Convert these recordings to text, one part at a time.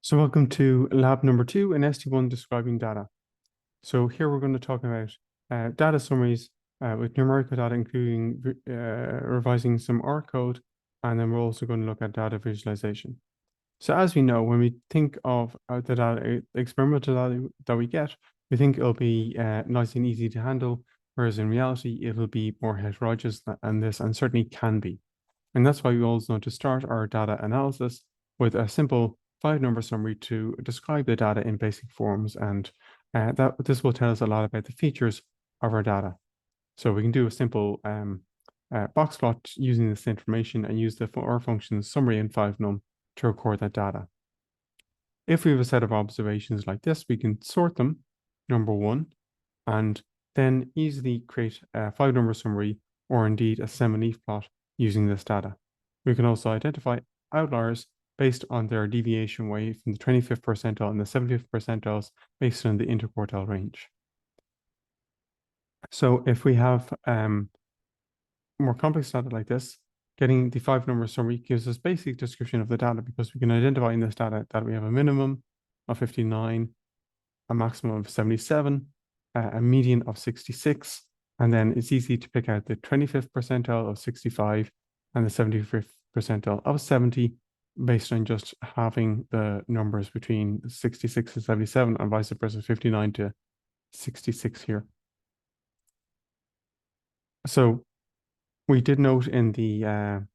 So welcome to lab number 2 in ST1 describing data. So here we're going to talk about data summaries with numerical data, including revising some R code, and then we're also going to look at data visualization. So as we know, when we think of the data, experimental data that we get, we think it'll be nice and easy to handle, whereas in reality, it'll be more heterogeneous than this, and certainly can be. And that's why we always want to start our data analysis with a simple 5-number summary to describe the data in basic forms. And this will tell us a lot about the features of our data. So we can do a simple box plot using this information and use the R function summary in 5num to record that data. If we have a set of observations like this, we can sort them, number 1, and then easily create a 5-number summary or indeed a semi-leaf plot using this data. We can also identify outliers based on their deviation weight from the 25th percentile and the 75th percentiles based on the interquartile range. So if we have more complex data like this, getting the 5-number summary gives us basic description of the data because we can identify in this data that we have a minimum of 59, a maximum of 77, a median of 66, and then it's easy to pick out the 25th percentile of 65 and the 75th percentile of 70 based on just having the numbers between 66 and 77 and vice versa, 59 to 66 here. So we did note in the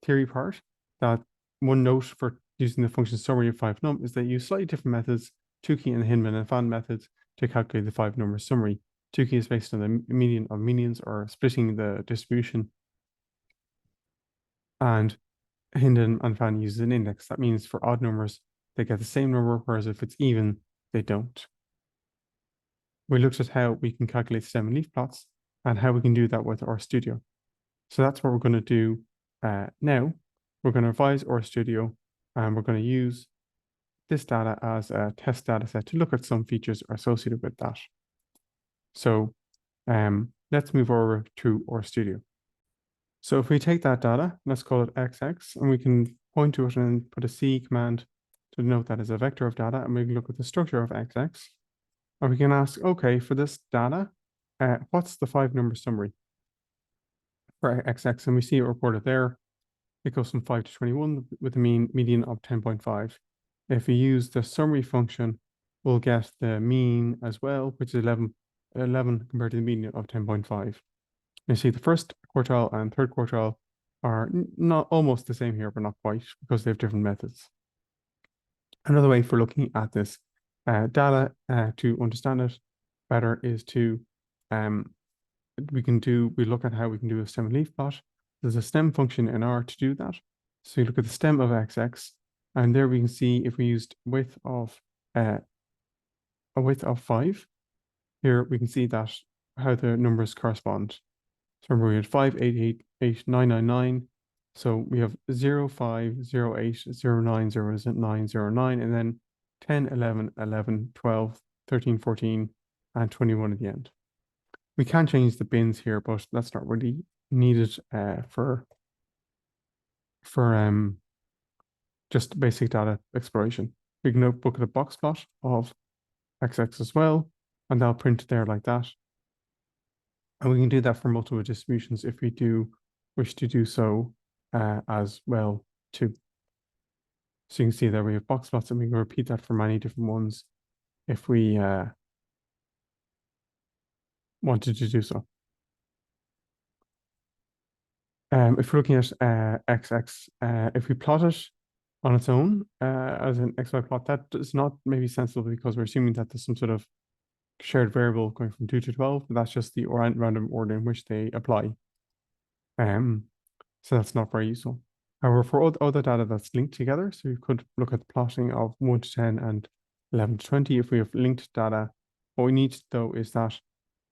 theory part that one note for using the function summary of 5num is they use slightly different methods, Tukey and Hinman and Fan methods, to calculate the 5-number summary. Tukey is based on the median of medians or splitting the distribution. And Hinman and Fan uses an index. That means for odd numbers, they get the same number, whereas if it's even, they don't. We looked at how we can calculate stem and leaf plots and how we can do that with RStudio. So that's what we're going to do now. We're going to revise RStudio and we're going to use this data as a test data set to look at some features associated with that. So let's move over to RStudio. So if we take that data, let's call it XX, and we can point to it and put a C command to denote that as a vector of data, and we can look at the structure of XX. And we can ask, okay, for this data, what's the 5-number summary for XX? And we see it reported there. It goes from 5 to 21 with a median of 10.5. If we use the summary function, we'll get the mean as well, which is 11 compared to the median of 10.5. You see the first quartile and third quartile are not almost the same here, but not quite because they have different methods. Another way for looking at this data to understand it better is to we look at how we can do a stem and leaf plot. There's a stem function in R to do that. So you look at the stem of XX, and there we can see if we used a width of 5. Here we can see that how the numbers correspond. So remember we had 5, 8, 8, 8, 9, 9, 9. So we have 0, 5, 0, 8, 0, 9, 0, 9, 0, 9, and then 10, 11, 11, 12, 13, 14, and 21 at the end. We can change the bins here, but that's not really needed for just basic data exploration. We can now look at a box plot of XX as well, and they'll print there like that. And we can do that for multiple distributions if we do wish to do so as well too. So you can see there we have box plots, and we can repeat that for many different ones if we wanted to do so. If we're looking at XX, if we plot it on its own as an XY plot, that is not maybe sensible because we're assuming that there's some sort of shared variable going from 2 to 12, but that's just the random order in which they apply. So that's not very useful. However, for other data that's linked together, so we could look at the plotting of 1 to 10 and 11 to 20. If we have linked data, what we need though is that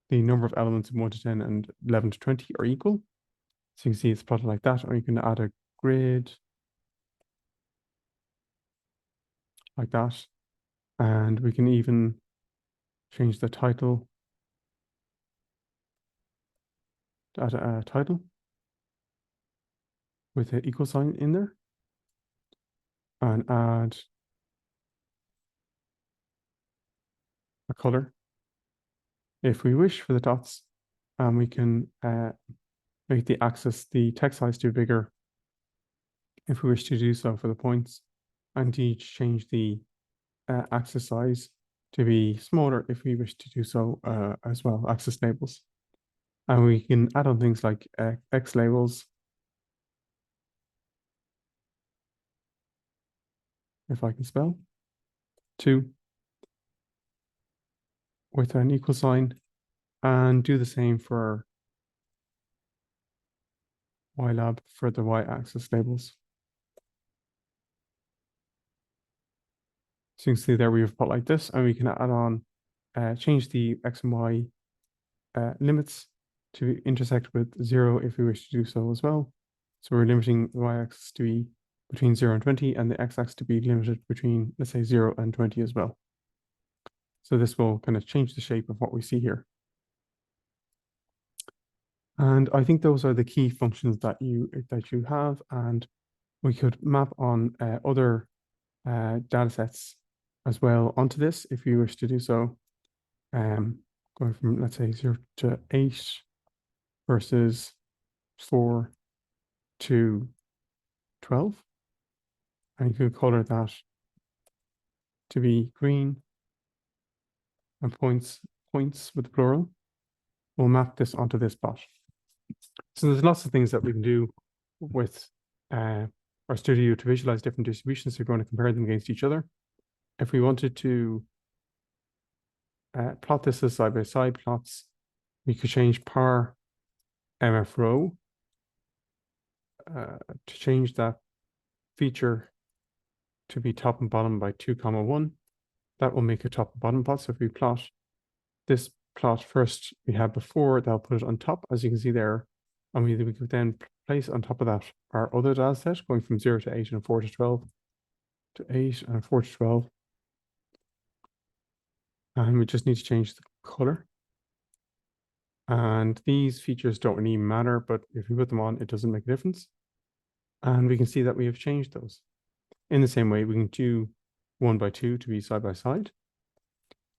the number of elements in 1 to 10 and 11 to 20 are equal. So you can see it's plotted like that, or you can add a grid like that. And we can even change the title to add a title with an equal sign in there. and add a color if we wish for the dots, and we can make the axis, the text size too bigger if we wish to do so for the points, and indeed change the axis size to be smaller if we wish to do so as well, axis labels. And we can add on things like X labels, if I can spell, 2 with an equal sign, and do the same for YLab for the Y-axis labels. So you can see there we've put like this, and we can add on, change the X and Y limits to intersect with 0 if we wish to do so as well. So we're limiting the Y-axis to be between 0 and 20, and the X-axis to be limited between, let's say, 0 and 20 as well. So this will kind of change the shape of what we see here. And I think those are the key functions that you have, and we could map on other data sets as well onto this if you wish to do so. Going from, let's say, 0 to 8 versus 4 to 12. And you could color that to be green, and points with the plural. We'll map this onto this plot. So there's lots of things that we can do with our studio to visualize different distributions. So we're going to compare them against each other. If we wanted to plot this as side-by-side plots, we could change par MF row to change that feature to be top and bottom by 2, 1. That will make a top and bottom plot. So if we plot this plot first we had before, that'll put it on top, as you can see there. And we could then place on top of that our other data set, going from 0 to 8 and 4 to 12 to 8 and 4 to 12. And we just need to change the color. And these features don't really matter, but if we put them on, it doesn't make a difference. And we can see that we have changed those. In the same way, we can do 1 by 2 to be side by side.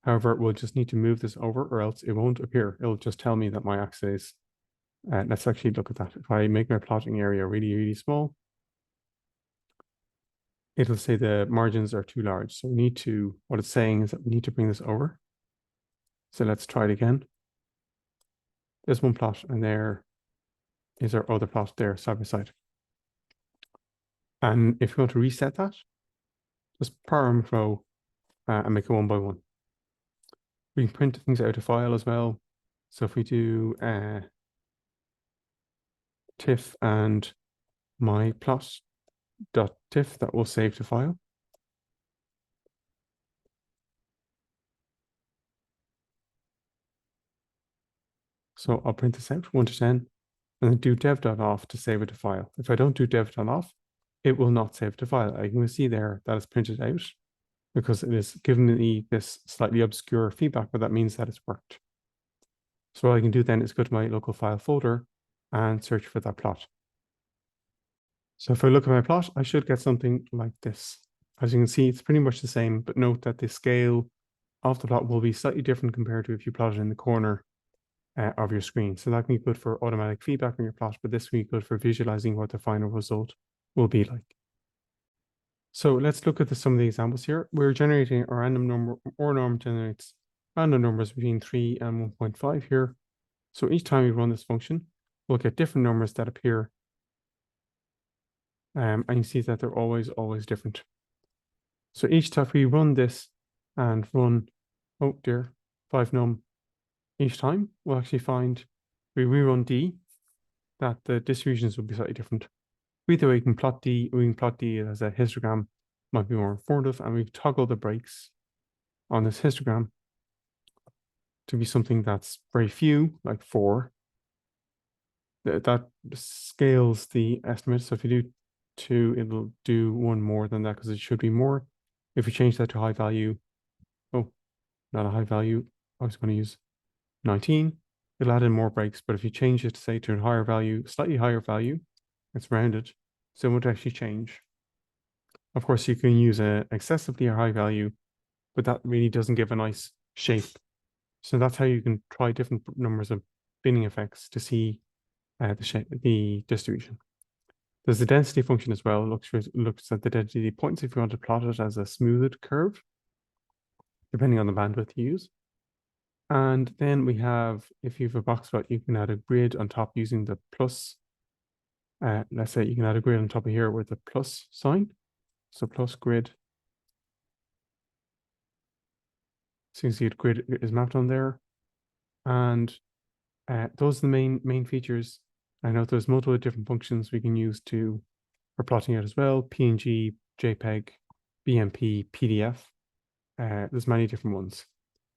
However, we'll just need to move this over, or else it won't appear. It'll just tell me that my axis. Let's actually look at that. If I make my plotting area really, really small, it'll say the margins are too large. So we need to, what it's saying is that we need to bring this over. So let's try it again. There's one plot, and there is our other plot there, side by side. And if you want to reset that, just param row and make it 1 by 1. We can print things out of file as well. So if we do TIFF and my plot.tiff, that will save the file. So I'll print this out 1 to 10, and then do dev.off to save it to file. If I don't do dev.off, it will not save to file. I can see there that it's printed out because it is giving me this slightly obscure feedback, but that means that it's worked. So what I can do then is go to my local file folder and search for that plot. So if I look at my plot, I should get something like this. As you can see, it's pretty much the same, but note that the scale of the plot will be slightly different compared to if you plot it in the corner of your screen. So that can be good for automatic feedback on your plot, but this can be good for visualizing what the final result will be like. So let's look at some of the examples here. We're generating a random number, or norm generates random numbers between 3 and 1.5 here. So each time we run this function, we'll get different numbers that appear. And you see that they're always different. So each time we run this and run, oh dear, 5num each time, we'll actually find, we rerun D, that the distributions will be slightly different. Either way, we can plot D as a histogram, might be more informative, and we toggle the breaks on this histogram to be something that's very few, like 4. That scales the estimate. So if you do 2, it'll do 1 more than that because it should be more. If we change that to high value, oh, not a high value, I was going to use 19, it'll add in more breaks. But if you change it, say, to a higher value, slightly higher value, it's rounded, so it won't actually change. Of course, you can use an excessively high value, but that really doesn't give a nice shape. So that's how you can try different numbers of binning effects to see the distribution. There's the density function as well. Looks at the density points if you want to plot it as a smoothed curve, depending on the bandwidth you use. And then we have, if you have a box plot, you can add a grid on top using the plus. Let's say you can add a grid on top of here with a plus sign. So plus grid. So you can see the grid is mapped on there. And those are the main features. I know there's multiple different functions we can use for plotting it as well. PNG, JPEG, BMP, PDF. There's many different ones.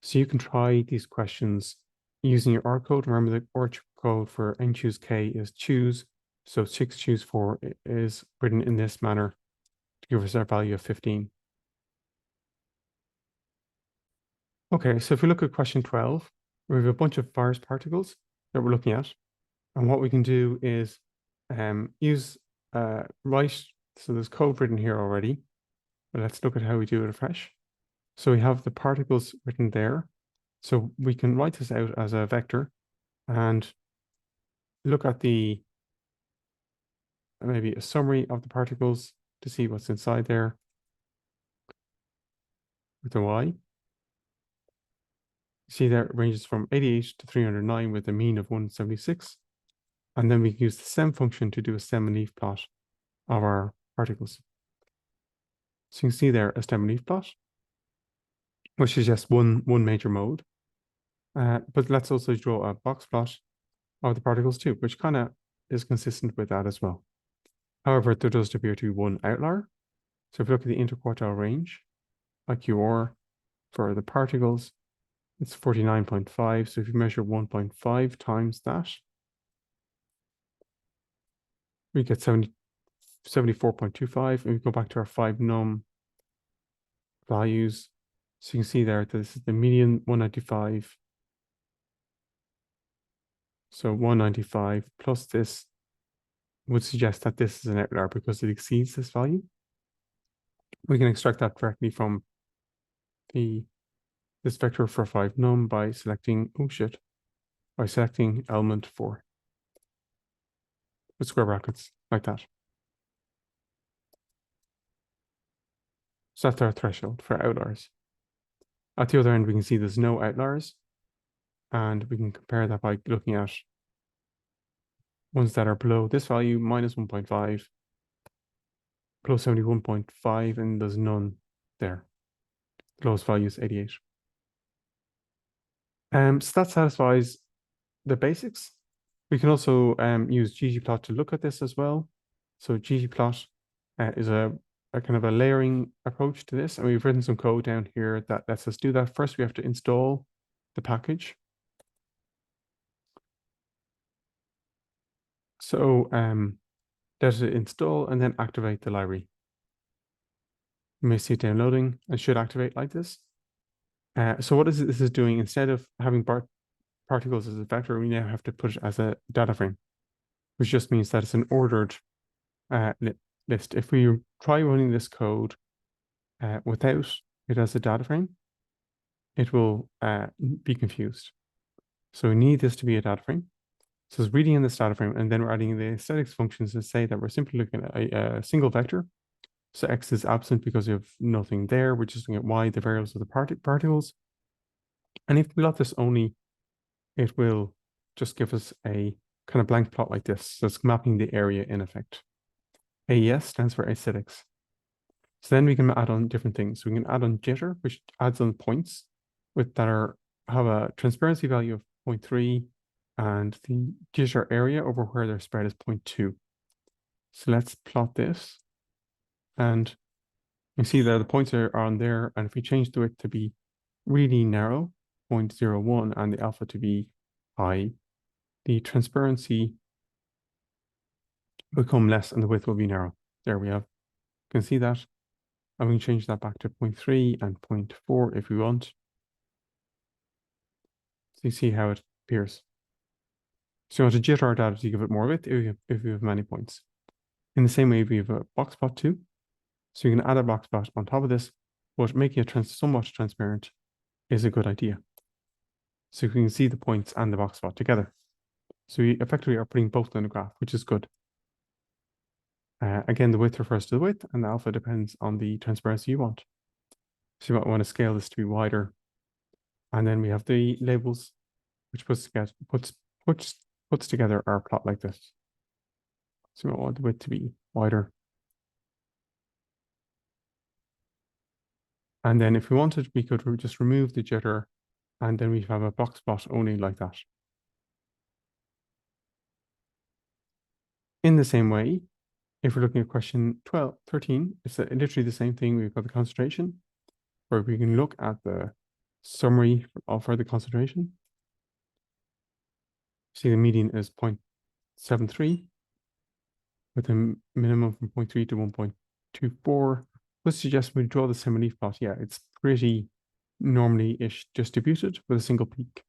So you can try these questions using your R code. Remember the R code for n choose k is choose. So 6 choose 4 is written in this manner to give us our value of 15. Okay, so if we look at question 12, we have a bunch of virus particles that we're looking at. And what we can do is use write, so there's code written here already, but let's look at how we do it afresh. So we have the particles written there. So we can write this out as a vector and look at maybe a summary of the particles to see what's inside there with the y. See there it ranges from 88 to 309 with a mean of 176. And then we can use the sem function to do a stem and leaf plot of our particles. So you can see there a stem and leaf plot, which is just one major mode. But let's also draw a box plot of the particles too, which kind of is consistent with that as well. However, there does appear to be one outlier. So if you look at the interquartile range, IQR for the particles, it's 49.5. So if you measure 1.5 times that, we get 74.25. And we go back to our 5 num values. So you can see there that this is the median 195. So 195 plus this would suggest that this is an outlier because it exceeds this value. We can extract that directly from this vector for 5 num by selecting, by selecting element 4 with square brackets like that. So that's our threshold for outliers. At the other end, we can see there's no outliers, and we can compare that by looking at ones that are below this value, minus 1.5, below 71.5, and there's none there. The lowest value is 88. So that satisfies the basics. We can also use ggplot to look at this as well. So ggplot is a kind of a layering approach to this, and we've written some code down here that lets us do that. First, we have to install the package. So let it install and then activate the library. You may see it downloading and should activate like this. So what this is doing, instead of having particles as a vector, we now have to put it as a data frame, which just means that it's an ordered list. If we try running this code without it as a data frame, it will be confused. So we need this to be a data frame. So it's reading in this data frame, and then we're adding the aesthetics functions to say that we're simply looking at a single vector. So X is absent because we have nothing there. We're just looking at Y, the variables of the particles. And if we plot this only, it will just give us a kind of blank plot like this. So it's mapping the area in effect. AES stands for aesthetics. So then we can add on different things. We can add on jitter, which adds on points that have a transparency value of 0.3, and the jitter area over where they're spread is 0.2. So let's plot this. And you see that the points are on there. And if we change the width to be really narrow, 0.01, and the alpha to be high, the transparency will become less and the width will be narrow. There we have. You can see that. And we can change that back to 0.3 and 0.4 if we want. So you see how it appears. So you want to jitter our data to give it more width if we have many points. In the same way, we have a box plot too. So you can add a box plot on top of this, but making it somewhat transparent is a good idea. So you can see the points and the box plot together. So we effectively are putting both in the graph, which is good. Again, the width refers to the width, and the alpha depends on the transparency you want. So you might want to scale this to be wider. And then we have the labels, which puts together our plot like this. So we might want the width to be wider. And then if we wanted, we could just remove the jitter, and then we have a box plot only like that. In the same way, if we're looking at question 13, it's literally the same thing. We've got the concentration, where we can look at the summary for the concentration. See the median is 0.73 with a minimum from 0.3 to 1.24. Let's suggest we draw the semi-leaf plot. Yeah, it's pretty normally-ish distributed with a single peak.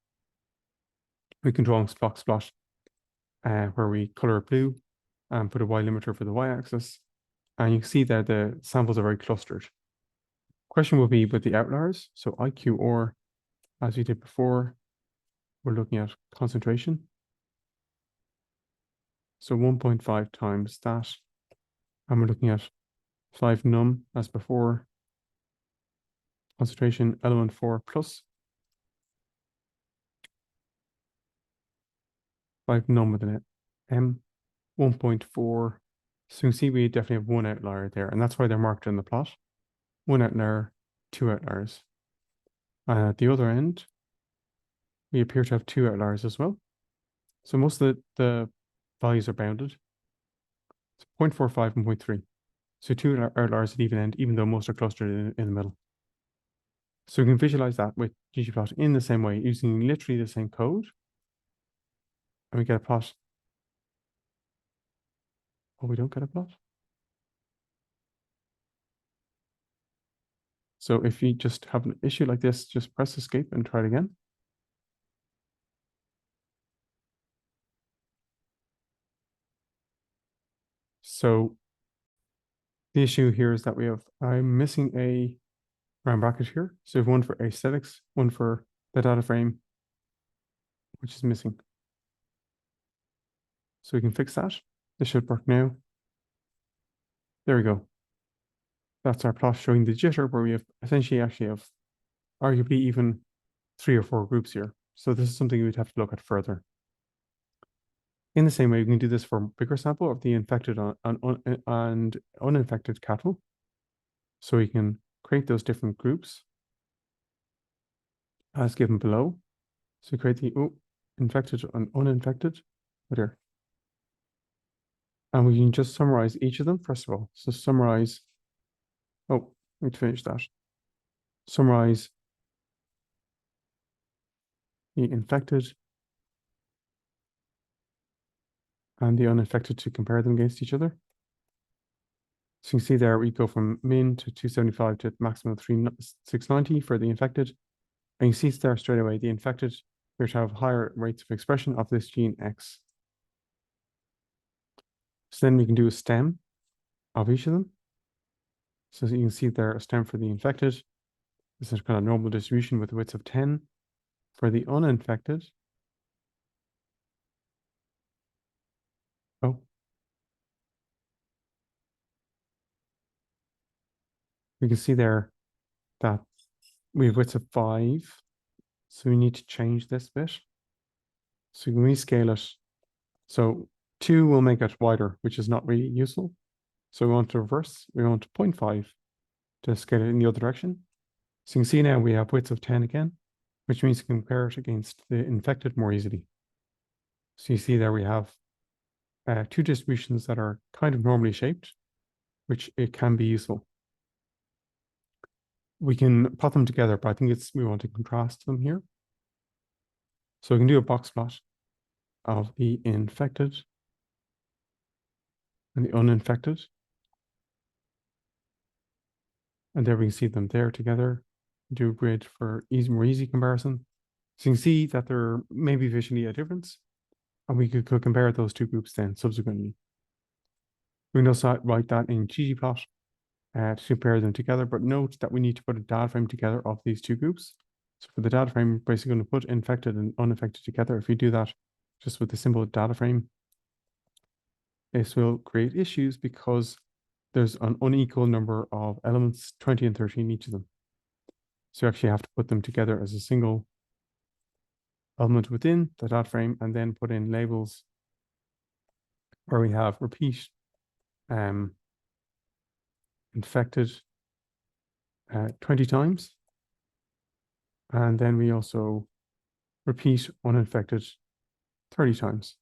We can draw a box plot where we color it blue and put a Y limiter for the Y-axis. And you can see that the samples are very clustered. Question will be with the outliers. So IQR, as we did before, we're looking at concentration. So 1.5 times that. And we're looking at 5 num as before. Concentration element 4 plus 5 num with an M, 1.4. So you can see we definitely have one outlier there, and that's why they're marked in the plot. One outlier, two outliers. And at the other end, we appear to have two outliers as well. So most of the values are bounded. So 0.45 and 0.3. So two outliers at even end, even though most are clustered in the middle. So we can visualize that with ggplot in the same way, using literally the same code. And we get a plot. Oh, we don't get a plot? So if you just have an issue like this, just press escape and try it again. So the issue here is that I'm missing a round bracket here. So we have one for aesthetics, one for the data frame, which is missing. So we can fix that. This should work now. There we go. That's our plot showing the jitter, where we have essentially actually have arguably even 3 or 4 groups here. So this is something we'd have to look at further. In the same way, we can do this for a bigger sample of the infected and uninfected cattle. So we can create those different groups as given below. So create the infected and uninfected. There. And we can just summarize each of them, first of all. So summarize, we finish that. Summarize the infected and the uninfected to compare them against each other. So you can see there, we go from min to 275 to maximum 690 for the infected. And you see there straight away, the infected appear to have higher rates of expression of this gene X. So then we can do a stem of each of them. So you can see there a stem for the infected. This is kind of normal distribution with widths of 10. For the uninfected, we can see there that we have widths of 5. So we need to change this bit. So we can rescale it. So 2 will make it wider, which is not really useful. So we want to reverse. We want 0.5 to scale it in the other direction. So you can see now we have widths of 10 again, which means you can compare it against the infected more easily. So you see there we have 2 distributions that are kind of normally shaped, which it can be useful. We can plot them together, but I think we want to contrast them here. So we can do a box plot of the infected and the uninfected. And there we can see them there together. Do a grid for more easy comparison. So you can see that there may be visually a difference, and we could compare those 2 groups then subsequently. We can also write that in ggplot to compare them together, but note that we need to put a data frame together of these two groups. So for the data frame, we're basically going to put infected and uninfected together. If we do that just with the simple data frame, this will create issues because there's an unequal number of elements, 20 and 30 in each of them. So you actually have to put them together as a single element within the data frame and then put in labels where we have repeat infected 20 times. And then we also repeat uninfected 30 times.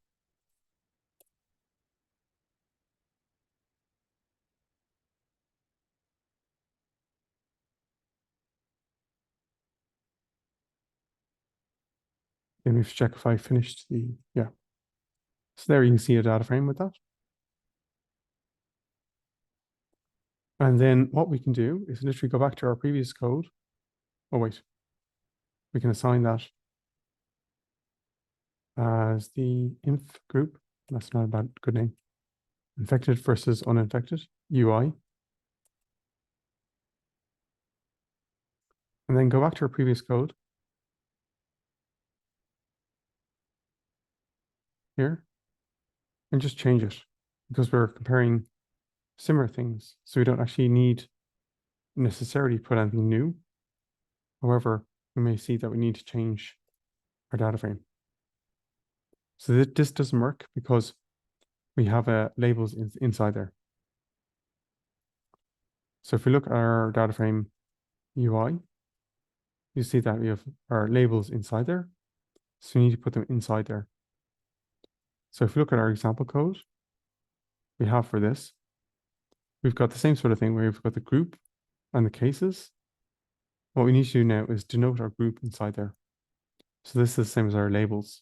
Then we have to check if I finished the, yeah. So there you can see a data frame with that. And then what we can do is literally go back to our previous code. Oh, wait. We can assign that as the inf group. That's not a bad, good name. Infected versus uninfected, UI. And then go back to our previous code here and just change it because we're comparing similar things. So we don't actually need necessarily put anything new. However, we may see that we need to change our data frame. So this doesn't work because we have labels inside there. So if we look at our data frame UI, you see that we have our labels inside there. So we need to put them inside there. So if we look at our example code we have for this, we've got the same sort of thing where we've got the group and the cases. What we need to do now is denote our group inside there. So this is the same as our labels.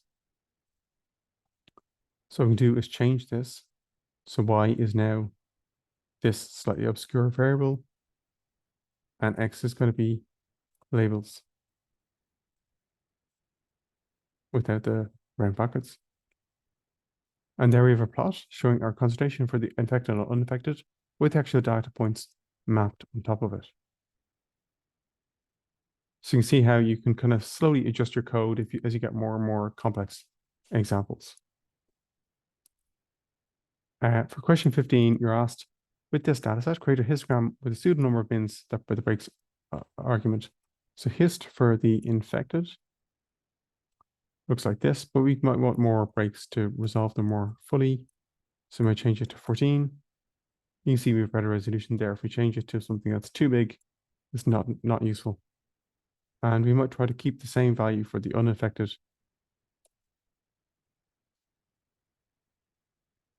So what we can do is change this. So Y is now this slightly obscure variable, and X is going to be labels without the round brackets. And there we have a plot showing our concentration for the infected and uninfected with actual data points mapped on top of it. So you can see how you can kind of slowly adjust your code as you get more and more complex examples. For question 15, you're asked, with this dataset, create a histogram with a pseudo number of bins that by the breaks argument. So hist for the infected looks like this, but we might want more breaks to resolve them more fully. So we might change it to 14. You can see we have better resolution there. If we change it to something that's too big, it's not useful. And we might try to keep the same value for the unaffected.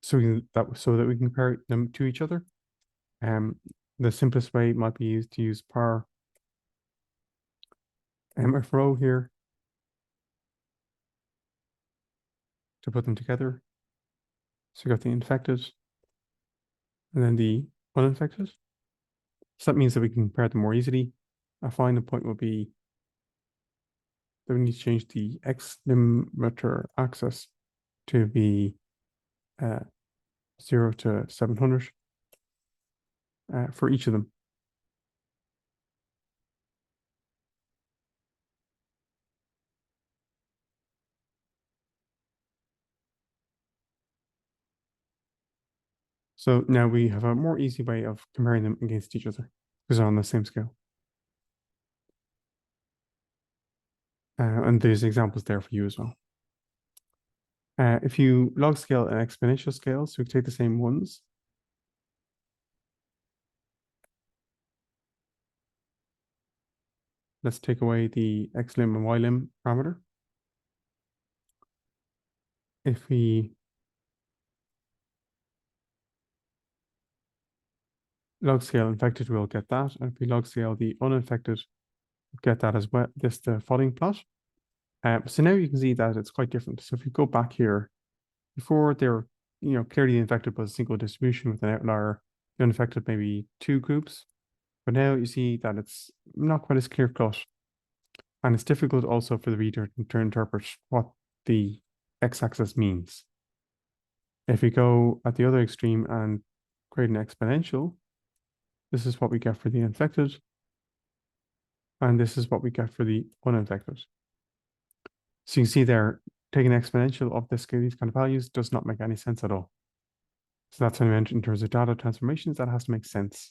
So that we can compare them to each other. The simplest way might be to use par mf row here to put them together. So you got the infected and then the uninfected. So that means that we can compare them more easily. A final point will be that we need to change the X limiter axis to be 0 to 700 for each of them. So now we have a more easy way of comparing them against each other because they're on the same scale. And there's examples there for you as well. If you log scale and exponential scale, so we take the same ones. Let's take away the xlim and ylim parameter. If we log scale infected, we'll get that. And if we log scale the uninfected, we'll get that as well. This the following plot. So now you can see that it's quite different. So if you go back here, before they're clearly infected was a single distribution with an outlier, the uninfected maybe two groups. But now you see that it's not quite as clear cut. And it's difficult also for the reader to interpret what the x-axis means. If we go at the other extreme and create an exponential, This is what we get for the infected. And this is what we get for the uninfected. So you can see there, taking an exponential of these kind of values does not make any sense at all. So that's what I meant in terms of data transformations, that has to make sense.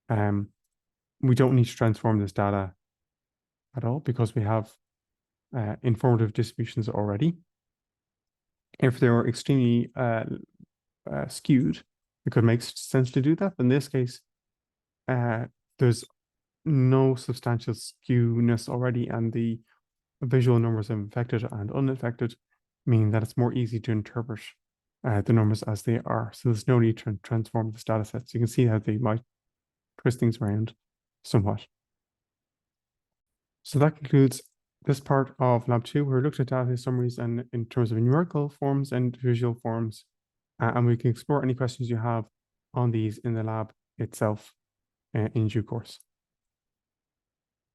We don't need to transform this data at all because we have informative distributions already. If they were extremely skewed, it could make sense to do that. In this case, there's no substantial skewness already, and the visual numbers of infected and uninfected mean that it's more easy to interpret the numbers as they are. So there's no need to transform this data set. So you can see how they might twist things around somewhat. So that concludes this part of Lab 2, where we looked at data summaries and in terms of numerical forms and visual forms. And we can explore any questions you have on these in the lab itself in due course.